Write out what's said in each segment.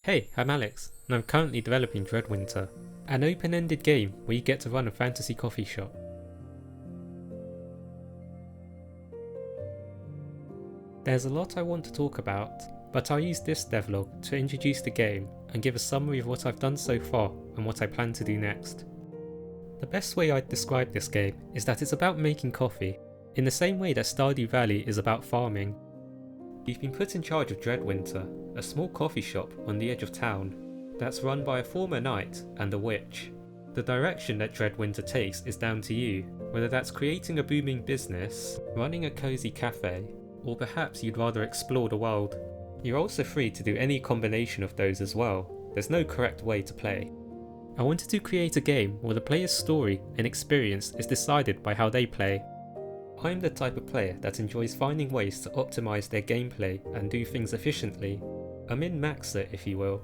Hey, I'm Alex, and I'm currently developing Dreadwinter, an open-ended game where you get to run a fantasy coffee shop. There's a lot I want to talk about, but I'll use this devlog to introduce the game and give a summary of what I've done so far and what I plan to do next. The best way I'd describe this game is that it's about making coffee, in the same way that Stardew Valley is about farming. You've been put in charge of Dreadwinter, a small coffee shop on the edge of town that's run by a former knight and a witch. The direction that Dreadwinter takes is down to you, whether that's creating a booming business, running a cozy cafe, or perhaps you'd rather explore the world. You're also free to do any combination of those as well. There's no correct way to play. I wanted to create a game where the player's story and experience is decided by how they play. I'm the type of player that enjoys finding ways to optimize their gameplay and do things efficiently. A min-maxer, if you will.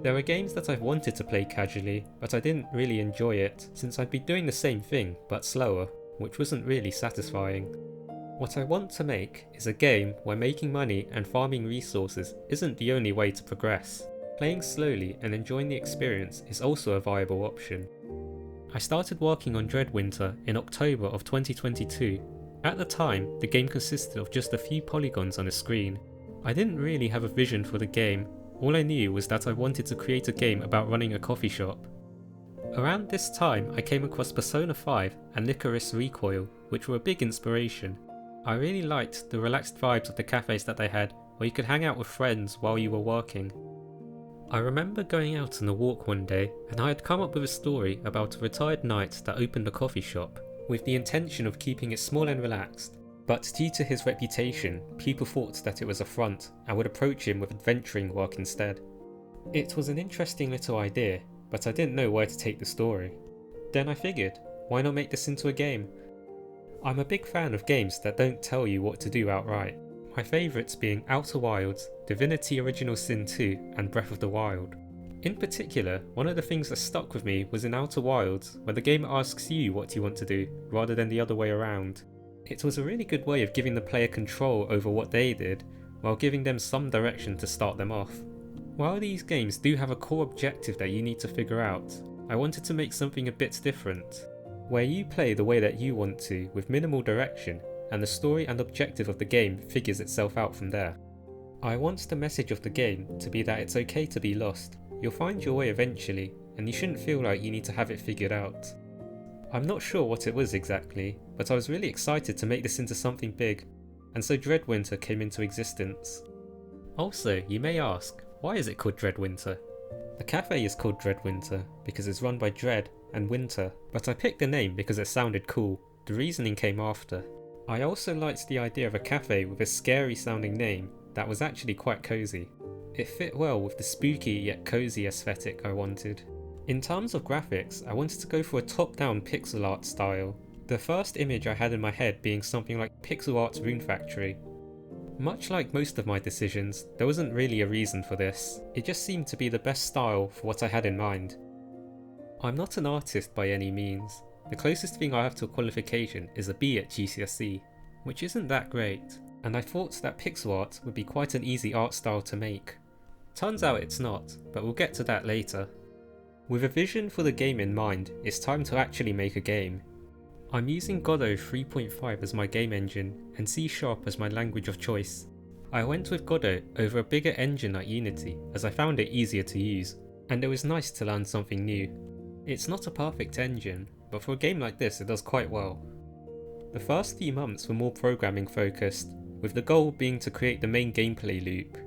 There are games that I've wanted to play casually, but I didn't really enjoy it, since I'd be doing the same thing, but slower, which wasn't really satisfying. What I want to make is a game where making money and farming resources isn't the only way to progress. Playing slowly and enjoying the experience is also a viable option. I started working on Dreadwinter in October of 2022. At the time, the game consisted of just a few polygons on a screen. I didn't really have a vision for the game. All I knew was that I wanted to create a game about running a coffee shop. Around this time, I came across Persona 5 and Licorice Recoil, which were a big inspiration. I really liked the relaxed vibes of the cafes that they had, where you could hang out with friends while you were working. I remember going out on a walk one day, and I had come up with a story about a retired knight that opened a coffee shop, with the intention of keeping it small and relaxed. But due to his reputation, people thought that it was a front and would approach him with adventuring work instead. It was an interesting little idea, but I didn't know where to take the story. Then I figured, why not make this into a game? I'm a big fan of games that don't tell you what to do outright. My favourites being Outer Wilds, Divinity Original Sin 2 and Breath of the Wild. In particular, one of the things that stuck with me was in Outer Wilds, where the game asks you what you want to do, rather than the other way around. It was a really good way of giving the player control over what they did, while giving them some direction to start them off. While these games do have a core objective that you need to figure out, I wanted to make something a bit different, where you play the way that you want to, with minimal direction, and the story and objective of the game figures itself out from there. I want the message of the game to be that it's okay to be lost. You'll find your way eventually, and you shouldn't feel like you need to have it figured out. I'm not sure what it was exactly, but I was really excited to make this into something big, and so Dreadwinter came into existence. Also, you may ask, why is it called Dreadwinter? The cafe is called Dreadwinter because it's run by Dread and Winter, but I picked the name because it sounded cool. The reasoning came after. I also liked the idea of a cafe with a scary sounding name that was actually quite cozy. It fit well with the spooky yet cozy aesthetic I wanted. In terms of graphics, I wanted to go for a top-down pixel art style, the first image I had in my head being something like Pixel Art's Rune Factory. Much like most of my decisions, there wasn't really a reason for this, it just seemed to be the best style for what I had in mind. I'm not an artist by any means. The closest thing I have to a qualification is a B at GCSE, which isn't that great, and I thought that pixel art would be quite an easy art style to make. Turns out it's not, but we'll get to that later. With a vision for the game in mind, it's time to actually make a game. I'm using Godot 3.5 as my game engine and C# as my language of choice. I went with Godot over a bigger engine like Unity as I found it easier to use, and it was nice to learn something new. It's not a perfect engine, but for a game like this it does quite well. The first few months were more programming focused, with the goal being to create the main gameplay loop.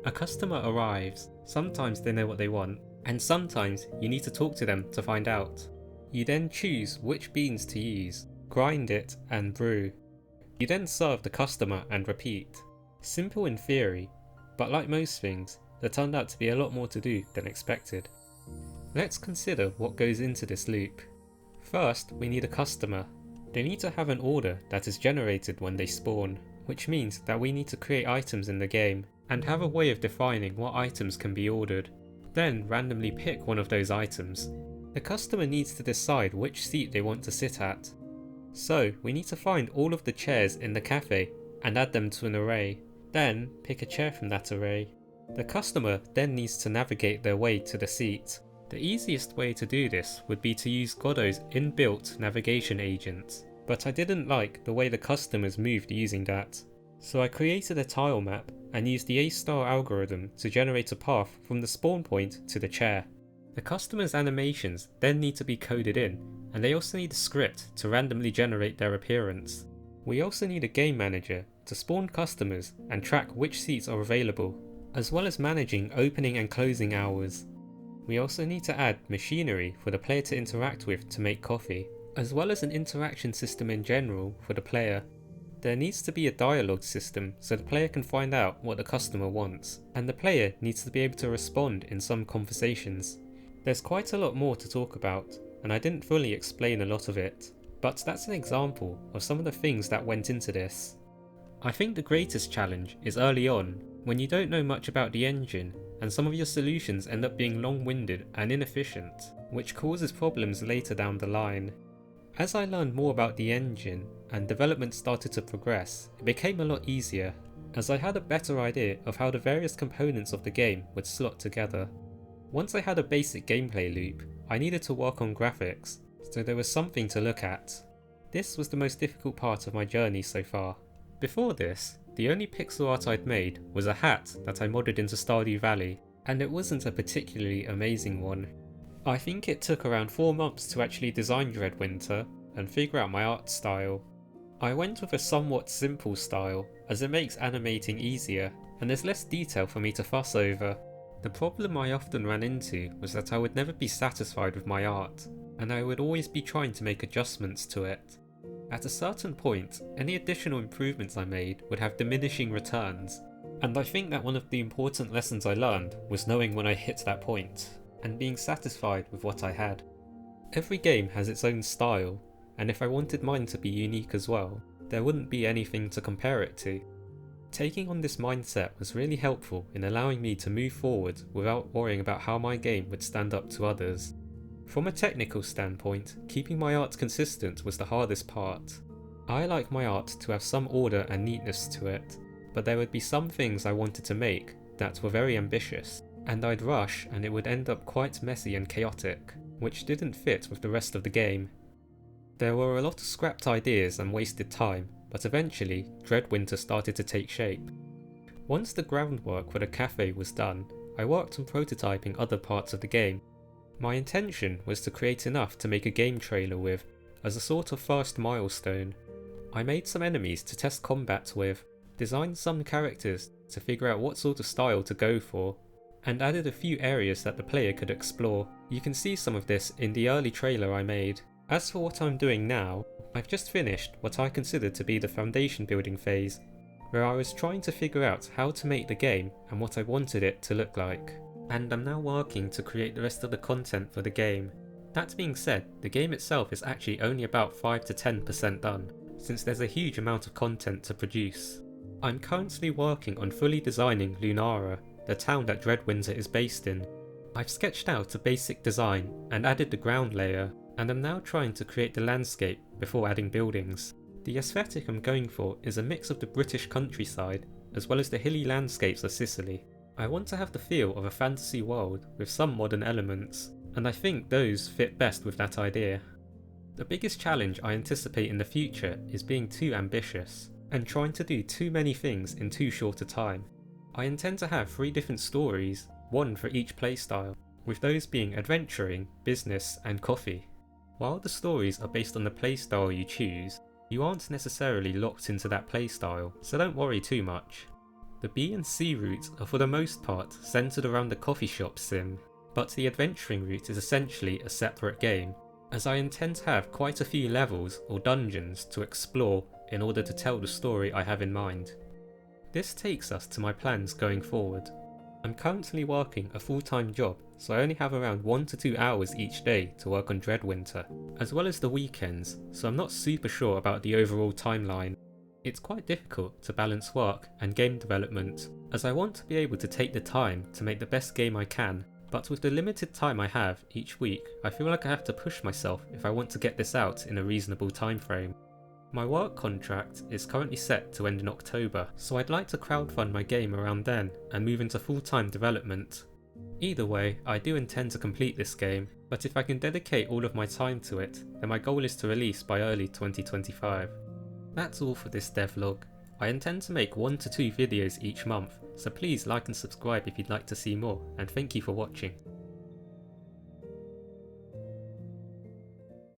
A customer arrives, sometimes they know what they want, and sometimes you need to talk to them to find out. You then choose which beans to use, grind it and brew. You then serve the customer and repeat. Simple in theory, but like most things, there turned out to be a lot more to do than expected. Let's consider what goes into this loop. First, we need a customer. They need to have an order that is generated when they spawn, which means that we need to create items in the game, and have a way of defining what items can be ordered. Then randomly pick one of those items. The customer needs to decide which seat they want to sit at. So we need to find all of the chairs in the cafe and add them to an array. Then pick a chair from that array. The customer then needs to navigate their way to the seat. The easiest way to do this would be to use Godot's inbuilt navigation agent, but I didn't like the way the customers moved using that. So I created a tile map and used the A-star algorithm to generate a path from the spawn point to the chair. The customer's animations then need to be coded in, and they also need a script to randomly generate their appearance. We also need a game manager to spawn customers and track which seats are available, as well as managing opening and closing hours. We also need to add machinery for the player to interact with to make coffee, as well as an interaction system in general for the player. There needs to be a dialogue system so the player can find out what the customer wants, and the player needs to be able to respond in some conversations. There's quite a lot more to talk about, and I didn't fully explain a lot of it, but that's an example of some of the things that went into this. I think the greatest challenge is early on, when you don't know much about the engine, and some of your solutions end up being long-winded and inefficient, which causes problems later down the line. As I learned more about the engine and development started to progress, it became a lot easier, as I had a better idea of how the various components of the game would slot together. Once I had a basic gameplay loop, I needed to work on graphics, so there was something to look at. This was the most difficult part of my journey so far. Before this, the only pixel art I'd made was a hat that I modded into Stardew Valley, and it wasn't a particularly amazing one. I think it took around 4 months to actually design Dreadwinter and figure out my art style. I went with a somewhat simple style, as it makes animating easier, and there's less detail for me to fuss over. The problem I often ran into was that I would never be satisfied with my art, and I would always be trying to make adjustments to it. At a certain point, any additional improvements I made would have diminishing returns, and I think that one of the important lessons I learned was knowing when I hit that point, and being satisfied with what I had. Every game has its own style, and if I wanted mine to be unique as well, there wouldn't be anything to compare it to. Taking on this mindset was really helpful in allowing me to move forward without worrying about how my game would stand up to others. From a technical standpoint, keeping my art consistent was the hardest part. I like my art to have some order and neatness to it, but there would be some things I wanted to make that were very ambitious, and I'd rush and it would end up quite messy and chaotic, which didn't fit with the rest of the game. There were a lot of scrapped ideas and wasted time, but eventually Dreadwinter started to take shape. Once the groundwork for the cafe was done, I worked on prototyping other parts of the game. My intention was to create enough to make a game trailer with, as a sort of first milestone. I made some enemies to test combat with, designed some characters to figure out what sort of style to go for, and added a few areas that the player could explore. You can see some of this in the early trailer I made. As for what I'm doing now, I've just finished what I consider to be the foundation building phase, where I was trying to figure out how to make the game and what I wanted it to look like. And I'm now working to create the rest of the content for the game. That being said, the game itself is actually only about 5 to 10% done, since there's a huge amount of content to produce. I'm currently working on fully designing Lunara, the town that Dreadwinter is based in. I've sketched out a basic design and added the ground layer, and I'm now trying to create the landscape before adding buildings. The aesthetic I'm going for is a mix of the British countryside, as well as the hilly landscapes of Sicily. I want to have the feel of a fantasy world with some modern elements, and I think those fit best with that idea. The biggest challenge I anticipate in the future is being too ambitious, and trying to do too many things in too short a time. I intend to have 3 different stories, one for each playstyle, with those being adventuring, business, and coffee. While the stories are based on the playstyle you choose, you aren't necessarily locked into that playstyle, so don't worry too much. The B and C routes are for the most part centred around the coffee shop sim, but the adventuring route is essentially a separate game, as I intend to have quite a few levels or dungeons to explore in order to tell the story I have in mind. This takes us to my plans going forward. I'm currently working a full-time job, so I only have around 1 to 2 hours each day to work on Dreadwinter, as well as the weekends, so I'm not super sure about the overall timeline. It's quite difficult to balance work and game development, as I want to be able to take the time to make the best game I can, but with the limited time I have each week, I feel like I have to push myself if I want to get this out in a reasonable time frame. My work contract is currently set to end in October, so I'd like to crowdfund my game around then and move into full-time development. Either way, I do intend to complete this game, but if I can dedicate all of my time to it, then my goal is to release by early 2025. That's all for this devlog. I intend to make 1 to 2 videos each month, so please like and subscribe if you'd like to see more, and thank you for watching.